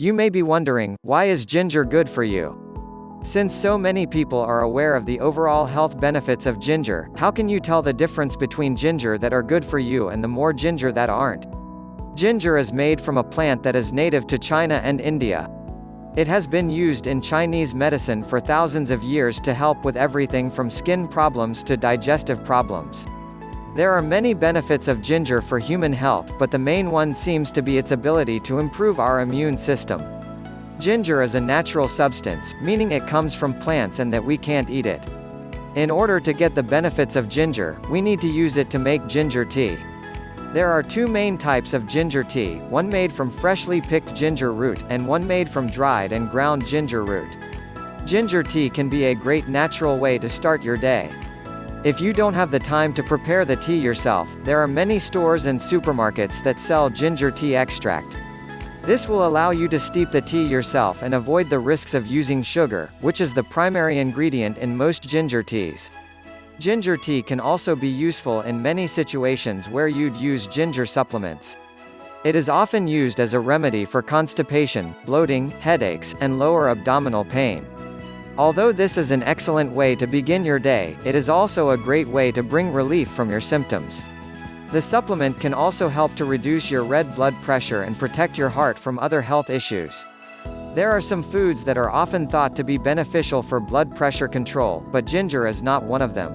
You may be wondering, why is ginger good for you? Since so many people are aware of the overall health benefits of ginger, how can you tell the difference between ginger that are good for you and the more ginger that aren't? Ginger is made from a plant that is native to China and India. It has been used in Chinese medicine for thousands of years to help with everything from skin problems to digestive problems. There are many benefits of ginger for human health, but the main one seems to be its ability to improve our immune system. Ginger is a natural substance, meaning it comes from plants and that we can't eat it. In order to get the benefits of ginger, we need to use it to make ginger tea. There are two main types of ginger tea, one made from freshly picked ginger root, and one made from dried and ground ginger root. Ginger tea can be a great natural way to start your day. If you don't have the time to prepare the tea yourself, there are many stores and supermarkets that sell ginger tea extract. This will allow you to steep the tea yourself and avoid the risks of using sugar, which is the primary ingredient in most ginger teas. Ginger tea can also be useful in many situations where you'd use ginger supplements. It is often used as a remedy for constipation, bloating, headaches, and lower abdominal pain. Although this is an excellent way to begin your day, it is also a great way to bring relief from your symptoms. The supplement can also help to reduce your red blood pressure and protect your heart from other health issues. There are some foods that are often thought to be beneficial for blood pressure control, but ginger is not one of them.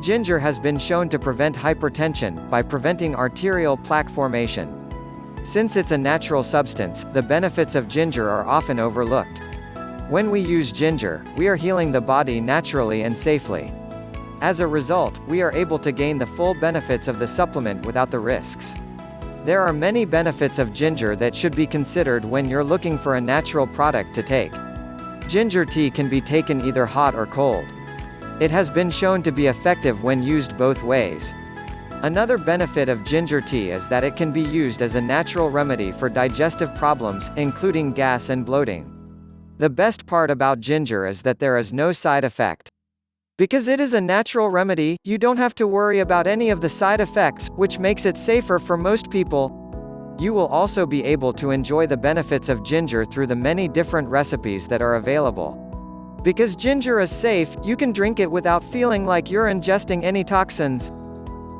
Ginger has been shown to prevent hypertension, by preventing arterial plaque formation. Since it's a natural substance, the benefits of ginger are often overlooked. When we use ginger, we are healing the body naturally and safely. As a result, we are able to gain the full benefits of the supplement without the risks. There are many benefits of ginger that should be considered when you're looking for a natural product to take. Ginger tea can be taken either hot or cold. It has been shown to be effective when used both ways. Another benefit of ginger tea is that it can be used as a natural remedy for digestive problems, including gas and bloating. The best part about ginger is that there is no side effect. Because it is a natural remedy, you don't have to worry about any of the side effects, which makes it safer for most people. You will also be able to enjoy the benefits of ginger through the many different recipes that are available. Because ginger is safe, you can drink it without feeling like you're ingesting any toxins.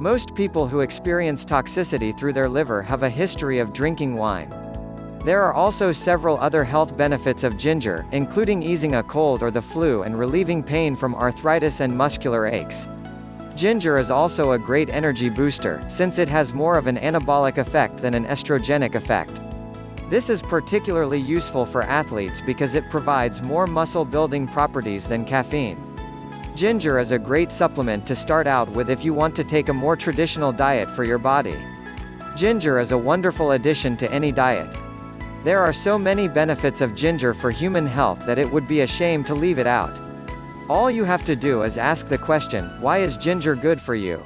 Most people who experience toxicity through their liver have a history of drinking wine. There are also several other health benefits of ginger, including easing a cold or the flu and relieving pain from arthritis and muscular aches. Ginger is also a great energy booster, since it has more of an anabolic effect than an estrogenic effect. This is particularly useful for athletes because it provides more muscle-building properties than caffeine. Ginger is a great supplement to start out with if you want to take a more traditional diet for your body. Ginger is a wonderful addition to any diet. There are so many benefits of ginger for human health that it would be a shame to leave it out. All you have to do is ask the question, why is ginger good for you?